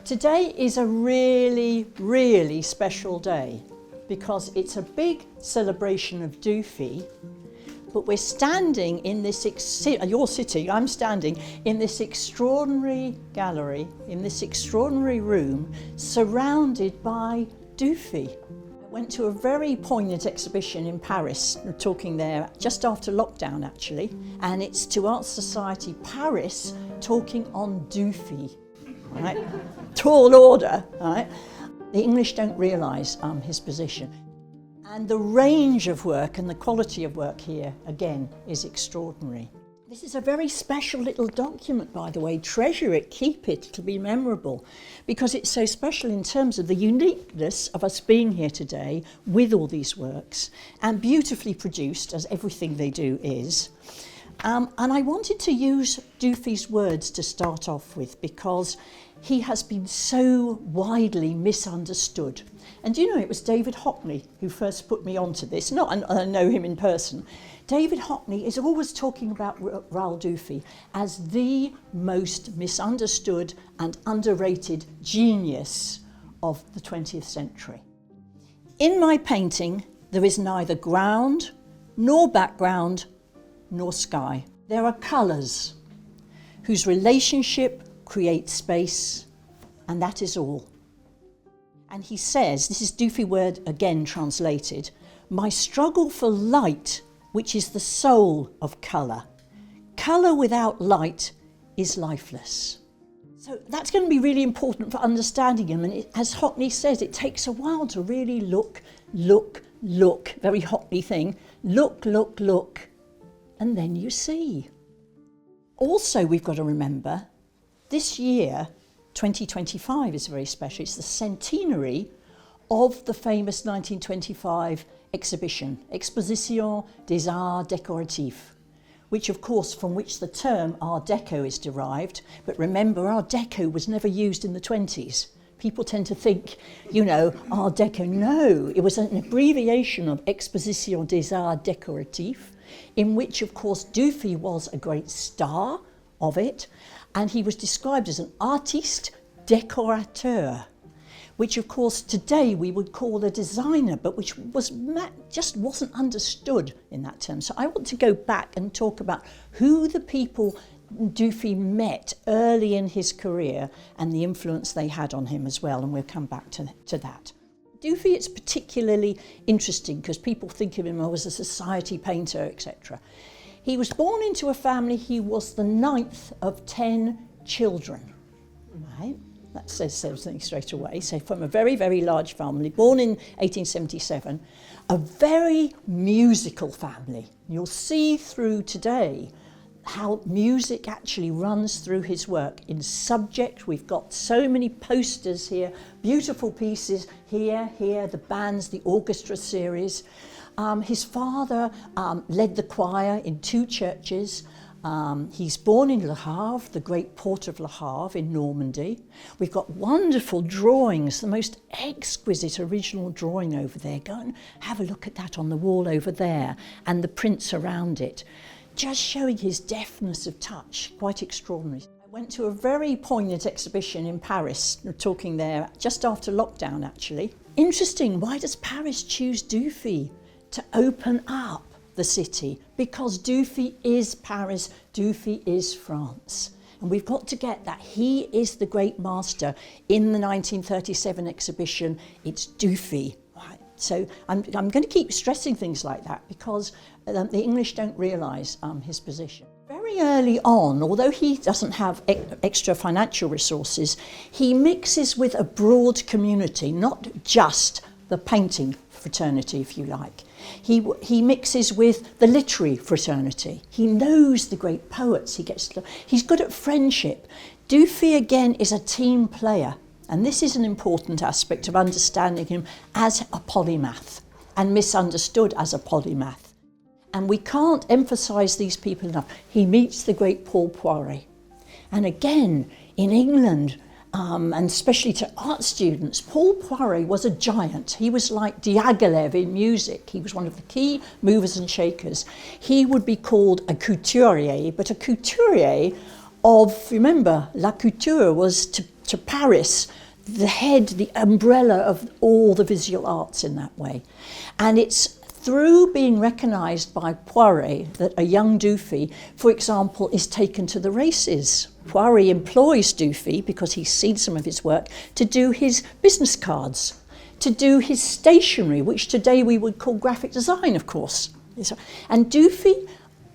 Today is a really, really special day because it's a big celebration of Dufy, but we're standing in this, you're sitting, I'm standing in this extraordinary gallery, in this extraordinary room, surrounded by Dufy. I went to a very poignant exhibition in Paris, talking there just after lockdown actually, and it's to Art Society Paris talking on Dufy. Right? Tall order, right? The English don't realise his position. And the range of work and the quality of work here, again, is extraordinary. This is a very special little document, by the way. Treasure it, keep it, it'll be memorable, because it's so special in terms of the uniqueness of us being here today with all these works, and beautifully produced, as everything they do is. And I wanted to use Dufy's words to start off with because he has been so widely misunderstood. And you know, it was David Hockney who first put me onto this. I know him in person. David Hockney is always talking about Raoul Dufy as the most misunderstood and underrated genius of the 20th century. In my painting, there is neither ground, nor background, nor sky. There are colours whose relationship creates space, and that is all. And he says, this is Dufy word again translated, my struggle for light, which is the soul of colour. Colour without light is lifeless. So that's going to be really important for understanding him. And as Hockney says, it takes a while to really look, very Hockney thing, look, and then you see. Also, we've got to remember, this year, 2025, is very special. It's the centenary of the famous 1925 exhibition, Exposition des Arts Décoratifs, which of course, from which the term Art Deco is derived. But remember, Art Deco was never used in the 20s. People tend to think, you know, Art Deco. No, it was an abbreviation of Exposition des Arts Décoratifs, in which, of course, Dufy was a great star of it, and he was described as an artiste décorateur, which, of course, today we would call a designer, but which just wasn't understood in that term. So I want to go back and talk about who the people Dufy met early in his career and the influence they had on him as well, and we'll come back to that. Dufy is particularly interesting because people think of him as a society painter, etc. He was born into a family, he was the 9th of 10 children, right? That says something straight away. So from a very, very large family, born in 1877, a very musical family. You'll see through today how music actually runs through his work. In subject, we've got so many posters here, beautiful pieces here, the bands, the orchestra series. His father led the choir in 2 churches. He's born in Le Havre, the great port of Le Havre in Normandy. We've got wonderful drawings, the most exquisite original drawing over there. Go and have a look at that on the wall over there, and the prints around it. Just showing his deftness of touch, quite extraordinary. I went to a very poignant exhibition in Paris, talking there just after lockdown actually. Interesting, why does Paris choose Dufy to open up the city? Because Dufy is Paris, Dufy is France. And we've got to get that. He is the great master. In the 1937 exhibition, it's Dufy. Right? So I'm going to keep stressing things like that because the English don't realise his position. Very early on, although he doesn't have extra financial resources, he mixes with a broad community, not just the painting fraternity, if you like. He mixes with the literary fraternity. He knows the great poets. He's good at friendship. Dufy, again, is a team player. And this is an important aspect of understanding him as a polymath and misunderstood as a polymath. And we can't emphasise these people enough. He meets the great Paul Poiret. And again, in England, and especially to art students, Paul Poiret was a giant. He was like Diaghilev in music. He was one of the key movers and shakers. He would be called a couturier, but a couturier of, remember, la couture was to Paris, the head, the umbrella of all the visual arts in that way. And it's through being recognised by Poiret that a young Dufy, for example, is taken to the races. Poiret employs Dufy, because he's seen some of his work, to do his business cards, to do his stationery, which today we would call graphic design, of course. And Dufy,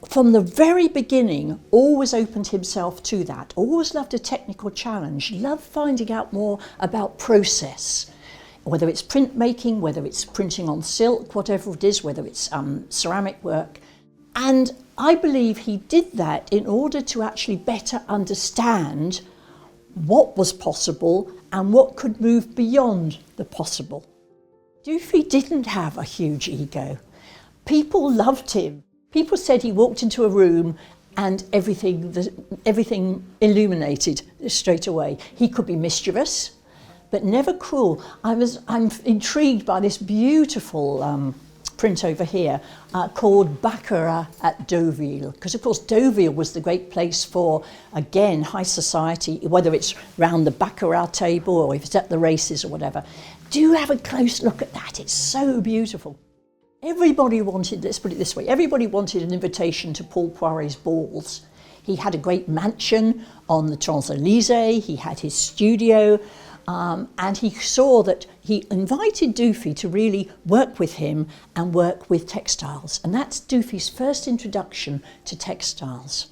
from the very beginning, always opened himself to that, always loved a technical challenge, loved finding out more about process, whether it's printmaking, whether it's printing on silk, whatever it is, whether it's ceramic work. And I believe he did that in order to actually better understand what was possible and what could move beyond the possible. Dufy didn't have a huge ego. People loved him. People said he walked into a room and everything illuminated straight away. He could be mischievous, but never cruel. I'm intrigued by this beautiful print over here called Baccarat at Deauville, because of course Deauville was the great place for, again, high society, whether it's round the Baccarat table or if it's at the races or whatever. Do have a close look at that, it's so beautiful. Everybody wanted, let's put it this way, everybody wanted an invitation to Paul Poiret's balls. He had a great mansion on the Champs-Élysées, he had his studio, and he saw that he invited Dufy to really work with him and work with textiles. And that's Dufy's first introduction to textiles.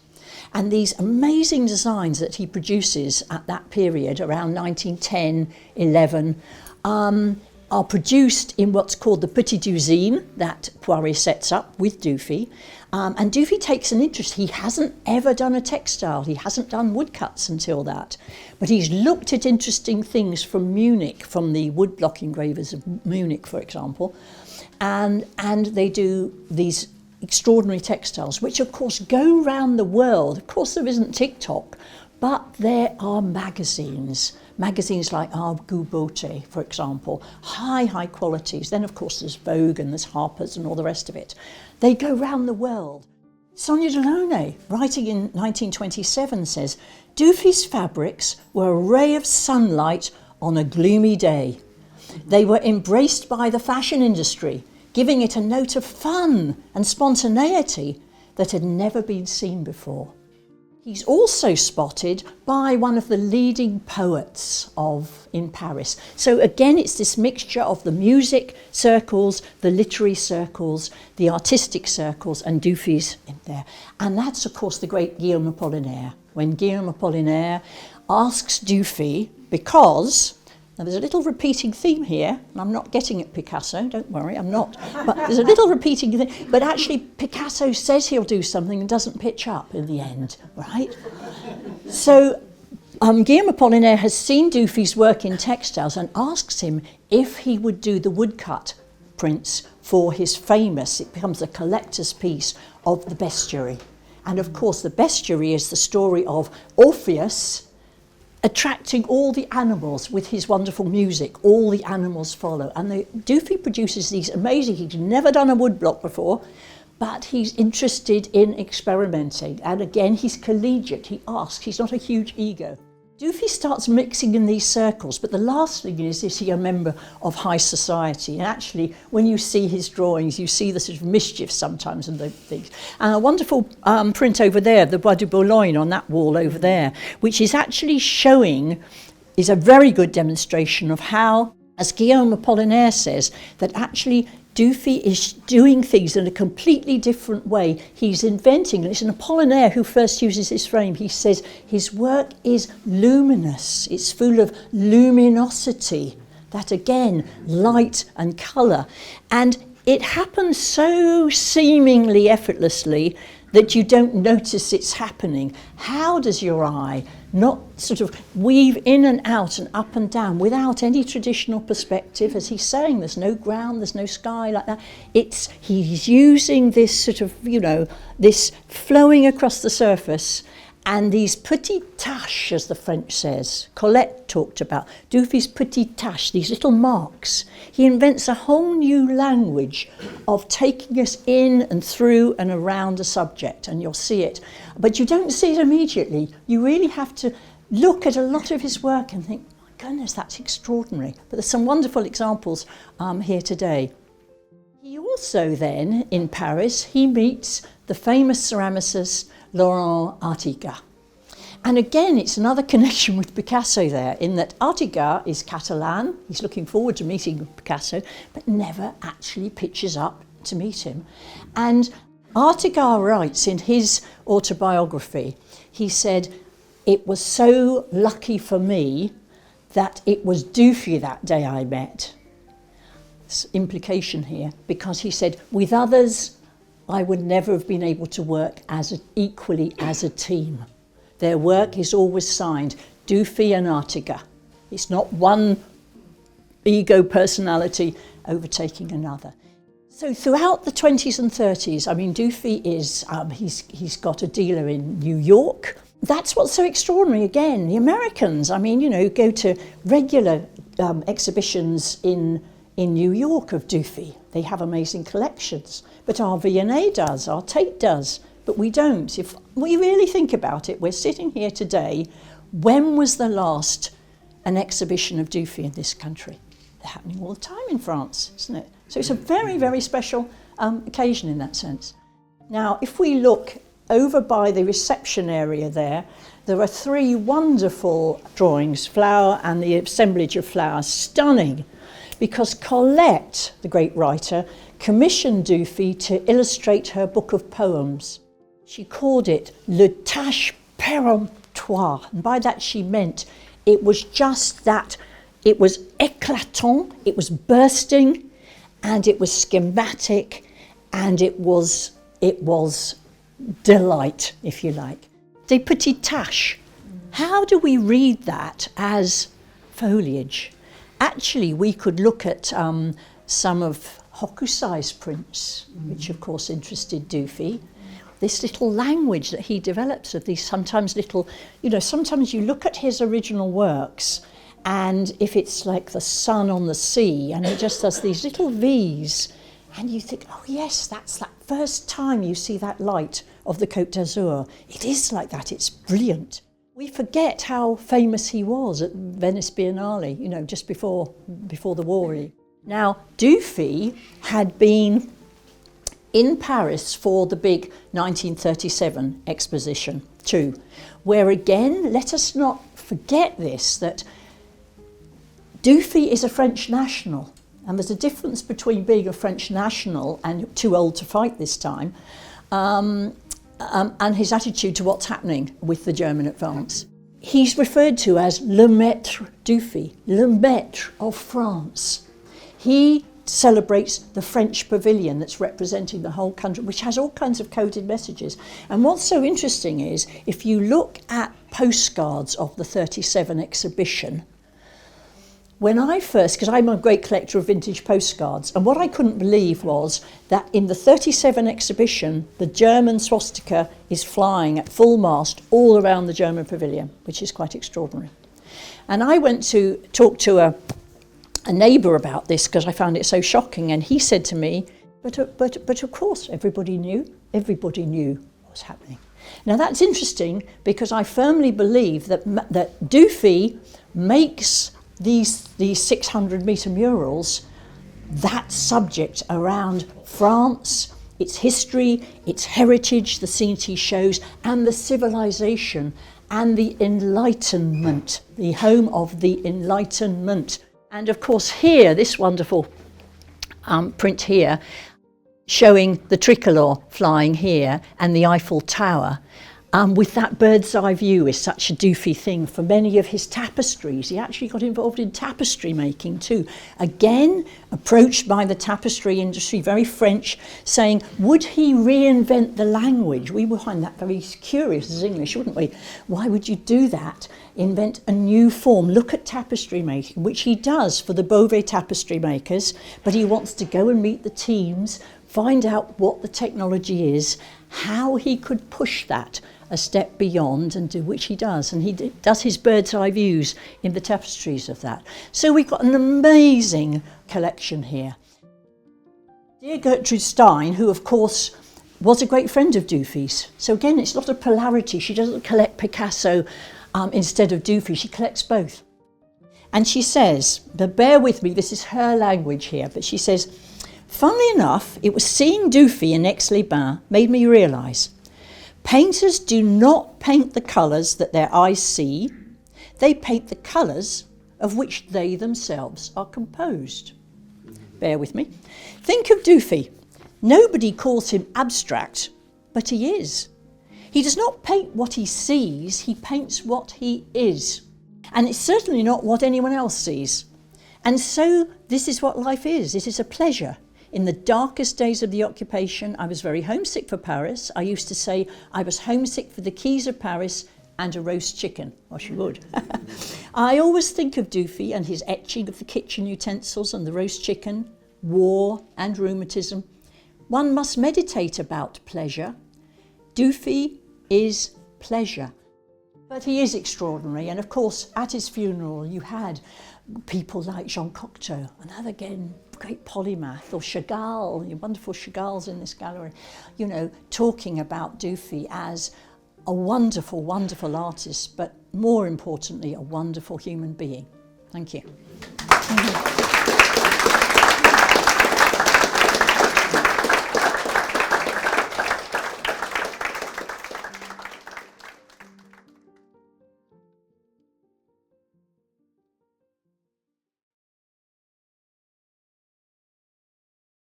And these amazing designs that he produces at that period, around 1910, 11, are produced in what's called the Petite Usine that Poiret sets up with Dufy. And Dufy takes an interest. He hasn't ever done a textile. He hasn't done woodcuts until that. But he's looked at interesting things from Munich, from the woodblock engravers of Munich, for example. And they do these extraordinary textiles, which of course go around the world. Of course there isn't TikTok, but there are magazines like Our Goût Beauté, for example, high qualities. Then of course there's Vogue and there's Harper's and all the rest of it. They go round the world. Sonia Delauney, writing in 1927, says, Dufy's fabrics were a ray of sunlight on a gloomy day. They were embraced by the fashion industry, giving it a note of fun and spontaneity that had never been seen before. He's also spotted by one of the leading poets in Paris. So again, it's this mixture of the music circles, the literary circles, the artistic circles, and Dufy's in there. And that's, of course, the great Guillaume Apollinaire. When Guillaume Apollinaire asks Dufy, because, now there's a little repeating theme here, and I'm not getting at Picasso, don't worry, I'm not. But there's a little repeating theme, but actually Picasso says he'll do something and doesn't pitch up in the end, right? So Guillaume Apollinaire has seen Dufy's work in textiles and asks him if he would do the woodcut prints for his famous, it becomes a collector's piece of the bestiary. And of course the bestiary is the story of Orpheus attracting all the animals with his wonderful music. All the animals follow. And Dufy produces these amazing, he's never done a woodblock before, but he's interested in experimenting. And again, he's collegiate, he asks, he's not a huge ego. Dufy starts mixing in these circles, but the last thing is he a member of high society? And actually, when you see his drawings, you see the sort of mischief sometimes and the things. And a wonderful print over there, the Bois de Boulogne on that wall over there, which is actually showing, is a very good demonstration of how, as Guillaume Apollinaire says, that actually Dufy is doing things in a completely different way. He's inventing, and it's an Apollinaire who first uses this frame. He says his work is luminous. It's full of luminosity. That again, light and colour. And it happens so seemingly effortlessly that you don't notice it's happening. How does your eye not sort of weave in and out and up and down without any traditional perspective? As he's saying, there's no ground, there's no sky like that. He's using this sort of, this flowing across the surface, and these petites taches, as the French says, Colette talked about, Dufy's petites taches, these little marks. He invents a whole new language of taking us in and through and around a subject, and you'll see it. But you don't see it immediately. You really have to look at a lot of his work and think, my goodness, that's extraordinary. But there's some wonderful examples here today. He also then, in Paris, he meets the famous ceramicist Laurent Artigas. And again, it's another connection with Picasso there, in that Artigas is Catalan, he's looking forward to meeting Picasso, but never actually pitches up to meet him. And Artigas writes in his autobiography, he said, "It was so lucky for me that it was Dufy that day I met." Implication here, because he said, with others, I would never have been able to work equally as a team. Their work is always signed, Dufy and Artigas. It's not one ego personality overtaking another. So throughout the 20s and 30s, I mean, Dufy is, he's got a dealer in New York. That's what's so extraordinary. Again, the Americans, I mean, you know, go to regular exhibitions in New York of Dufy. They have amazing collections. But our V&A does, our Tate does, but we don't. If we really think about it, we're sitting here today. When was the last an exhibition of Dufy in this country? They're happening all the time in France, isn't it? So it's a very, very special occasion in that sense. Now, if we look over by the reception area there are 3 wonderful drawings, flower and the assemblage of flowers, stunning, because Colette, the great writer, commissioned Dufy to illustrate her book of poems. She called it Le Tâche Péremptoire, and by that she meant it was just that, it was éclatant, it was bursting, and it was schematic, and it was delight, if you like. Des petites taches. How do we read that as foliage? Actually, we could look at some of Hokusai's prints, which of course interested Dufy. This little language that he develops of these sometimes little, you know, sometimes you look at his original works, and if it's like the sun on the sea, and he just does these little V's, and you think, oh yes, that's that first time you see that light of the Côte d'Azur. It is like that, it's brilliant. We forget how famous he was at Venice Biennale, you know, just before the war. Really. Now, Dufy had been in Paris for the big 1937 exposition too, where again, let us not forget this, that Dufy is a French national, and there's a difference between being a French national and too old to fight this time, and his attitude to what's happening with the German advance. He's referred to as Le Maître Dufy, Le Maître of France. He celebrates the French pavilion that's representing the whole country, which has all kinds of coded messages. And what's so interesting is, if you look at postcards of the 37 exhibition, when I first, because I'm a great collector of vintage postcards, and what I couldn't believe was that in the 37 exhibition, the German swastika is flying at full mast all around the German pavilion, which is quite extraordinary. And I went to talk to a neighbour about this because I found it so shocking, and he said to me, but of course everybody knew what was happening. Now that's interesting, because I firmly believe that Dufy makes these 600-metre murals that subject around France, its history, its heritage, the scenes he shows, and the civilization and the Enlightenment, the home of the Enlightenment. And of course here, this wonderful print here, showing the tricolour flying here and the Eiffel Tower, with that bird's eye view is such a Dufy thing for many of his tapestries. He actually got involved in tapestry making too. Again, approached by the tapestry industry, very French, saying, would he reinvent the language? We would find that very curious as English, wouldn't we? Why would you do that? Invent a new form. Look at tapestry making, which he does for the Beauvais tapestry makers, but he wants to go and meet the teams, find out what the technology is, how he could push that a step beyond, and do, which he does. And he does his bird's eye views in the tapestries of that. So we've got an amazing collection here. Dear Gertrude Stein, who of course was a great friend of Dufy's. So again, it's not a polarity. She doesn't collect Picasso instead of Dufy. She collects both. And she says, but bear with me, this is her language here, but she says, funnily enough, it was seeing Dufy in Aix-les-Bains made me realise painters do not paint the colours that their eyes see, they paint the colours of which they themselves are composed. Bear with me. Think of Dufy. Nobody calls him abstract, but he is. He does not paint what he sees, he paints what he is. And it's certainly not what anyone else sees. And so this is what life is. It is a pleasure. In the darkest days of the occupation, I was very homesick for Paris. I used to say I was homesick for the quays of Paris and a roast chicken. Well, she would. I always think of Dufy and his etching of the kitchen utensils and the roast chicken, war and rheumatism. One must meditate about pleasure. Dufy is pleasure. But he is extraordinary, and of course at his funeral you had people like Jean Cocteau, another again great polymath, or Chagall, your wonderful Chagalls in this gallery, you know, talking about Dufy as a wonderful, wonderful artist, but more importantly a wonderful human being. Thank you.